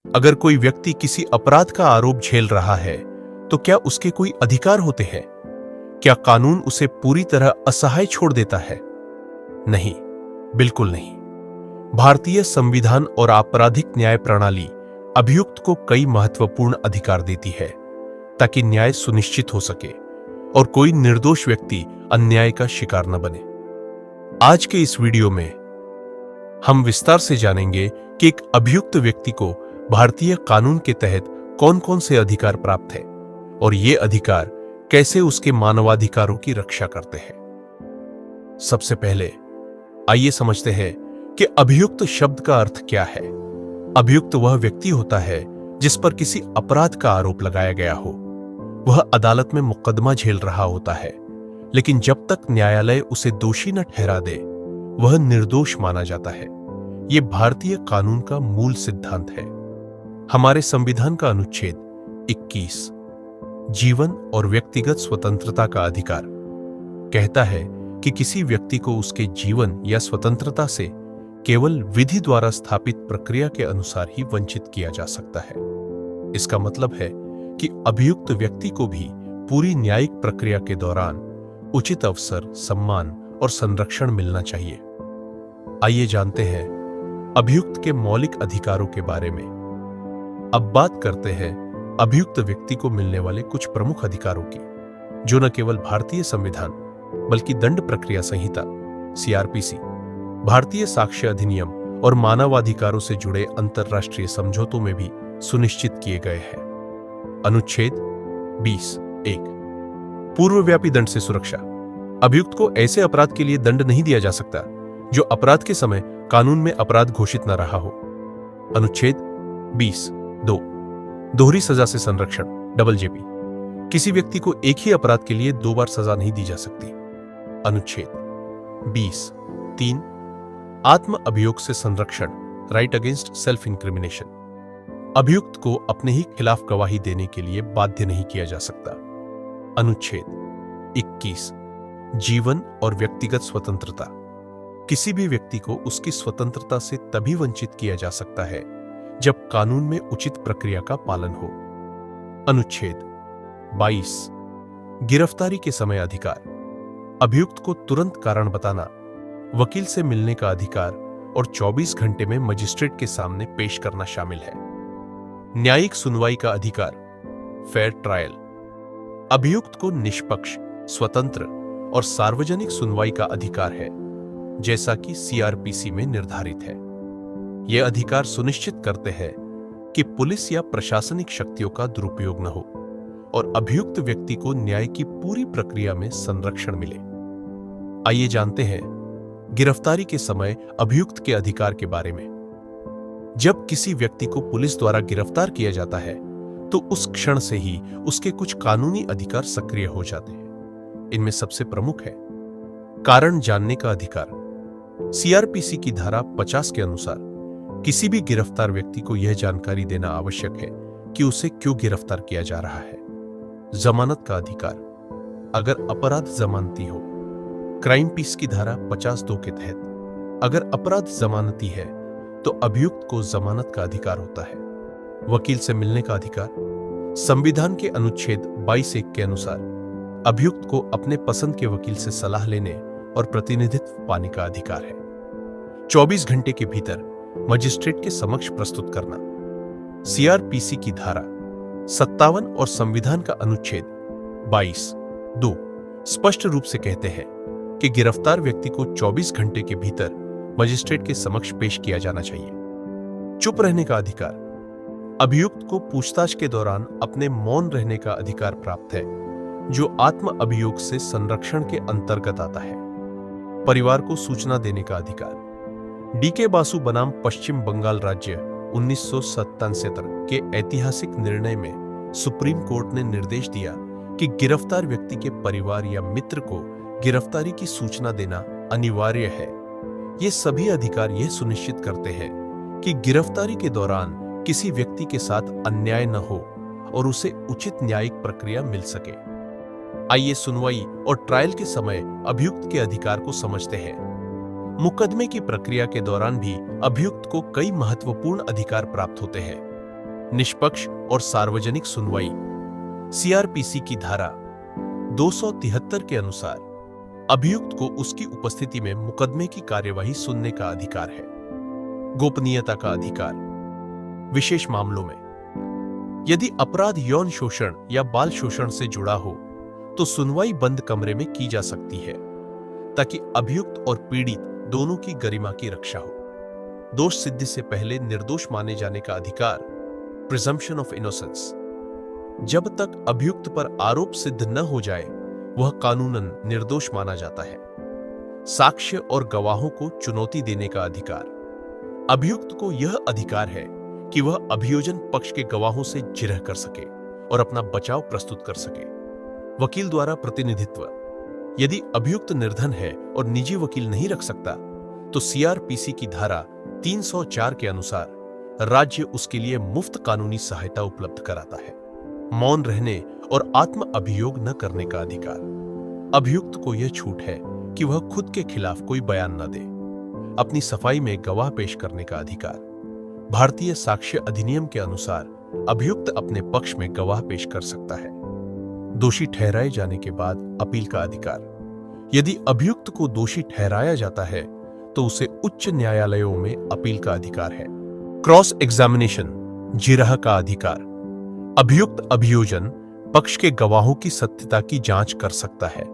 अगर कोई व्यक्ति किसी अपराध का आरोप झेल रहा है तो क्या उसके कोई अधिकार होते हैं? क्या कानून उसे पूरी तरह असहाय छोड़ देता है? नहीं, बिल्कुल नहीं। भारतीय संविधान और आपराधिक न्याय प्रणाली अभियुक्त को कई महत्वपूर्ण अधिकार देती है ताकि न्याय सुनिश्चित हो सके और कोई निर्दोष व्यक्ति अन्याय का शिकार न बने। आज के इस वीडियो में हम विस्तार से जानेंगे कि एक अभियुक्त व्यक्ति को भारतीय कानून के तहत कौन-कौन से अधिकार प्राप्त हैं और ये अधिकार कैसे उसके मानवाधिकारों की रक्षा करते हैं। सबसे पहले आइए समझते हैं कि अभियुक्त शब्द का अर्थ क्या है। अभियुक्त वह व्यक्ति होता है जिस पर किसी अपराध का आरोप लगाया गया हो। वह अदालत में मुकदमा झेल रहा होता है, लेकिन जब तक न्यायालय उसे दोषी न ठहरा दे, वह निर्दोष माना जाता है। यह भारतीय कानून का मूल सिद्धांत है। हमारे संविधान का अनुच्छेद 21 जीवन और व्यक्तिगत स्वतंत्रता का अधिकार कहता है कि किसी व्यक्ति को उसके जीवन या स्वतंत्रता से केवल विधि द्वारा स्थापित प्रक्रिया के अनुसार ही वंचित किया जा सकता है। इसका मतलब है कि अभियुक्त व्यक्ति को भी पूरी न्यायिक प्रक्रिया के दौरान उचित अवसर, सम्मान और संरक्षण मिलना चाहिए। आइए जानते हैं अभियुक्त के मौलिक अधिकारों के बारे में। अब बात करते हैं अभियुक्त व्यक्ति को मिलने वाले कुछ प्रमुख अधिकारों की, जो न केवल भारतीय संविधान बल्कि दंड प्रक्रिया संहिता CRPC, भारतीय साक्ष्य अधिनियम और मानवाधिकारों से जुड़े अंतर्राष्ट्रीय समझौतों में भी सुनिश्चित किए गए हैं। अनुच्छेद 20(1) पूर्वव्यापी दंड से सुरक्षा। अभियुक्त को ऐसे अपराध के लिए दंड नहीं दिया जा सकता जो अपराध के समय कानून में अपराध घोषित न रहा हो। अनुच्छेद 20(2) दोहरी सजा से संरक्षण (JP). किसी व्यक्ति को एक ही अपराध के लिए 2 बार सजा नहीं दी जा सकती। अनुच्छेद 20(3) आत्म अभियोग से संरक्षण राइट अगेंस्ट सेल्फ इंक्रिमिनेशन। अभियुक्त को अपने ही खिलाफ गवाही देने के लिए बाध्य नहीं किया जा सकता। अनुच्छेद 21 जीवन और व्यक्तिगत स्वतंत्रता। किसी भी व्यक्ति को उसकी स्वतंत्रता से तभी वंचित किया जा सकता है जब कानून में उचित प्रक्रिया का पालन हो। अनुच्छेद 22 गिरफ्तारी के समय अधिकार। अभियुक्त को तुरंत कारण बताना, वकील से मिलने का अधिकार और 24 घंटे में मजिस्ट्रेट के सामने पेश करना शामिल है। न्यायिक सुनवाई का अधिकार फेयर ट्रायल। अभियुक्त को निष्पक्ष, स्वतंत्र और सार्वजनिक सुनवाई का अधिकार है, जैसा कि CRPC में निर्धारित है। ये अधिकार सुनिश्चित करते हैं कि पुलिस या प्रशासनिक शक्तियों का दुरुपयोग न हो और अभियुक्त व्यक्ति को न्याय की पूरी प्रक्रिया में संरक्षण मिले। आइए जानते हैं गिरफ्तारी के समय अभियुक्त के अधिकार के बारे में। जब किसी व्यक्ति को पुलिस द्वारा गिरफ्तार किया जाता है तो उस क्षण से ही उसके कुछ कानूनी अधिकार सक्रिय हो जाते हैं। इनमें सबसे प्रमुख है कारण जानने का अधिकार। CRPC की धारा 50 के अनुसार किसी भी गिरफ्तार व्यक्ति को यह जानकारी देना आवश्यक है कि उसे क्यों गिरफ्तार किया जा रहा है। जमानत का अधिकार। अगर अपराध जमानती हो, क्राइम पीस की धारा 50(2) के तहत अगर अपराध जमानती है तो अभियुक्त को जमानत का अधिकार होता है। वकील से मिलने का अधिकार। संविधान के अनुच्छेद 22(1) के अनुसार अभियुक्त को अपने पसंद के वकील से सलाह लेने और प्रतिनिधित्व पाने का अधिकार है। 24 घंटे के भीतर मजिस्ट्रेट के समक्ष प्रस्तुत करना। CRPC की धारा 57 और संविधान का अनुच्छेद 22(2) स्पष्ट रूप से कहते हैं कि गिरफ्तार व्यक्ति को 24 घंटे के भीतर मजिस्ट्रेट के समक्ष पेश किया जाना चाहिए। चुप रहने का अधिकार। अभियुक्त को पूछताछ के दौरान अपने मौन रहने का अधिकार प्राप्त है, जो आत्म अभियोग से संरक्षण के अंतर्गत आता है। परिवार को सूचना देने का अधिकार। DK बासु बनाम पश्चिम बंगाल राज्य 1977 के ऐतिहासिक निर्णय में सुप्रीम कोर्ट ने निर्देश दिया कि गिरफ्तार व्यक्ति के परिवार या मित्र को गिरफ्तारी की सूचना देना अनिवार्य है। ये सभी अधिकार यह सुनिश्चित करते हैं कि गिरफ्तारी के दौरान किसी व्यक्ति के साथ अन्याय न हो और उसे उचित न्यायिक प्रक्रिया मिल सके। आइए सुनवाई और ट्रायल के समय अभियुक्त के अधिकार को समझते हैं। मुकदमे की प्रक्रिया के दौरान भी अभियुक्त को कई महत्वपूर्ण अधिकार प्राप्त होते हैं। निष्पक्ष और सार्वजनिक सुनवाई। सीआरपीसी की धारा 273 के अनुसार अभियुक्त को उसकी उपस्थिति में मुकदमे की कार्यवाही सुनने का अधिकार है। गोपनीयता का अधिकार। विशेष मामलों में यदि अपराध यौन शोषण या बाल शोषण से जुड़ा हो तो सुनवाई बंद कमरे में की जा सकती है ताकि अभियुक्त और पीड़ित दोनों की गरिमा की रक्षा हो। दोष सिद्धि से पहले निर्दोष माने जाने का अधिकार। Presumption of innocence. जब तक अभियुक्त पर आरोप सिद्ध न हो जाए वह कानूनन निर्दोष माना जाता है। साक्ष्य और गवाहों को चुनौती देने का अधिकार। अभियुक्त को यह अधिकार है कि वह अभियोजन पक्ष के गवाहों से जिरह कर सके और अपना बचाव प्रस्तुत कर सके। वकील द्वारा प्रतिनिधित्व। यदि अभियुक्त निर्धन है और निजी वकील नहीं रख सकता तो सीआरपीसी की धारा 304 के अनुसार राज्य उसके लिए मुफ्त कानूनी सहायता उपलब्ध कराता है। मौन रहने और आत्म अभियोग न करने का अधिकार। अभियुक्त को यह छूट है कि वह खुद के खिलाफ कोई बयान न दे। अपनी सफाई में गवाह पेश करने का अधिकार। भारतीय साक्ष्य अधिनियम के अनुसार अभियुक्त अपने पक्ष में गवाह पेश कर सकता है। दोषी ठहराए जाने के बाद अपील का अधिकार। यदि अभियुक्त को दोषी ठहराया जाता है तो उसे उच्च न्यायालयों में अपील का अधिकार है। क्रॉस एग्जामिनेशन, जिरह का अधिकार। अभियुक्त अभियोजन पक्ष के गवाहों की सत्यता की जांच कर सकता है।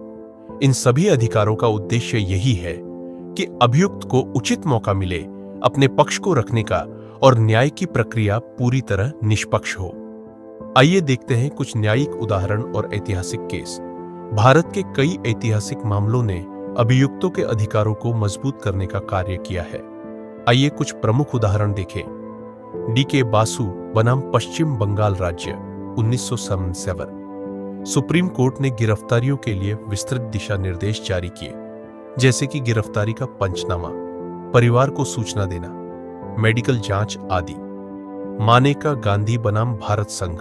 इन सभी अधिकारों का उद्देश्य यही है कि अभियुक्त को उचित मौका मिले अपने पक्ष को रखने का और न्याय की प्रक्रिया पूरी तरह निष्पक्ष हो। आइए देखते हैं कुछ न्यायिक उदाहरण और ऐतिहासिक केस। भारत के कई ऐतिहासिक मामलों ने अभियुक्तों के अधिकारों को मजबूत करने का कार्य किया है। आइए कुछ प्रमुख उदाहरण देखें। डी.के. बासु बनाम पश्चिम बंगाल राज्य 1977। सुप्रीम कोर्ट ने गिरफ्तारियों के लिए विस्तृत दिशा निर्देश जारी किए, जैसे कि गिरफ्तारी का पंचनामा, परिवार को सूचना देना, मेडिकल जांच आदि। मानेका गांधी बनाम भारत संघ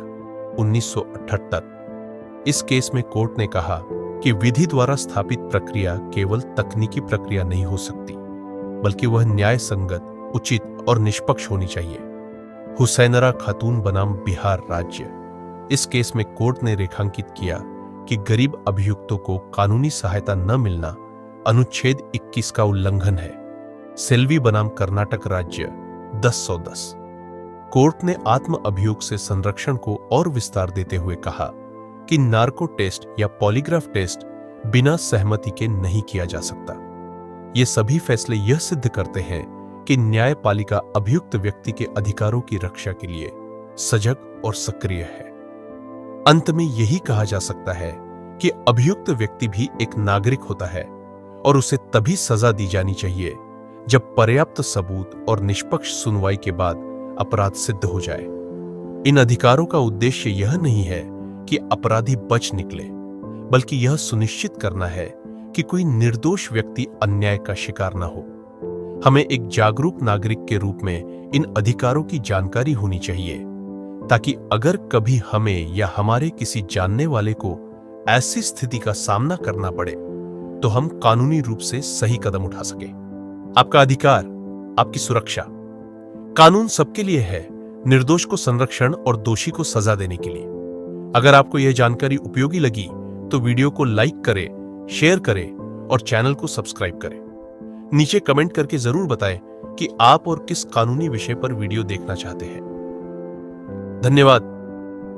1978। इस केस में कोर्ट ने कहा कि विधि द्वारा स्थापित प्रक्रिया केवल तकनीकी प्रक्रिया नहीं हो सकती, बल्कि वह न्याय संगत, उचित और निष्पक्ष होनी चाहिए। हुसैनरा खातून बनाम बिहार राज्य। इस केस में कोर्ट ने रेखांकित किया कि गरीब अभियुक्तों को कानूनी सहायता न मिलना अनुच्छेद 21 का उल्लंघन है। सेल्वी बनाम कर्नाटक राज्य 1010। कोर्ट ने आत्म अभियोग से संरक्षण को और विस्तार देते हुए कहा कि नार्को टेस्ट या पॉलीग्राफ टेस्ट बिना सहमति के नहीं किया जा सकता। ये सभी फैसले यह सिद्ध करते हैं कि न्यायपालिका अभियुक्त व्यक्ति के अधिकारों की रक्षा के लिए सजग और सक्रिय है। अंत में यही कहा जा सकता है कि अभियुक्त व्यक्ति भी एक नागरिक होता है और उसे तभी सजा दी जानी चाहिए जब पर्याप्त सबूत और निष्पक्ष सुनवाई के बाद अपराध सिद्ध हो जाए। इन अधिकारों का उद्देश्य यह नहीं है कि अपराधी बच निकले, बल्कि यह सुनिश्चित करना है कि कोई निर्दोष व्यक्ति अन्याय का शिकार न हो। हमें एक जागरूक नागरिक के रूप में इन अधिकारों की जानकारी होनी चाहिए, ताकि अगर कभी हमें या हमारे किसी जानने वाले को ऐसी स्थिति का सामना करना पड़े तो हम कानूनी रूप से सही कदम उठा सके। आपका अधिकार, आपकी सुरक्षा। कानून सबके लिए है, निर्दोष को संरक्षण और दोषी को सजा देने के लिए। अगर आपको यह जानकारी उपयोगी लगी तो वीडियो को लाइक करें, शेयर करें और चैनल को सब्सक्राइब करें। नीचे कमेंट करके जरूर बताएं कि आप और किस कानूनी विषय पर वीडियो देखना चाहते हैं। धन्यवाद।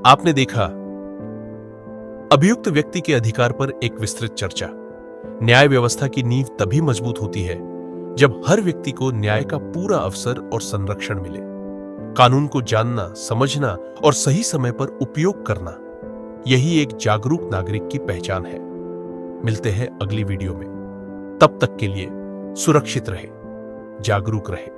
आपने देखा अभियुक्त व्यक्ति के अधिकार पर एक विस्तृत चर्चा। न्याय व्यवस्था की नींव तभी मजबूत होती है जब हर व्यक्ति को न्याय का पूरा अवसर और संरक्षण मिले। कानून को जानना, समझना और सही समय पर उपयोग करना, यही एक जागरूक नागरिक की पहचान है। मिलते हैं अगली वीडियो में। तब तक के लिए सुरक्षित रहे, जागरूक रहे।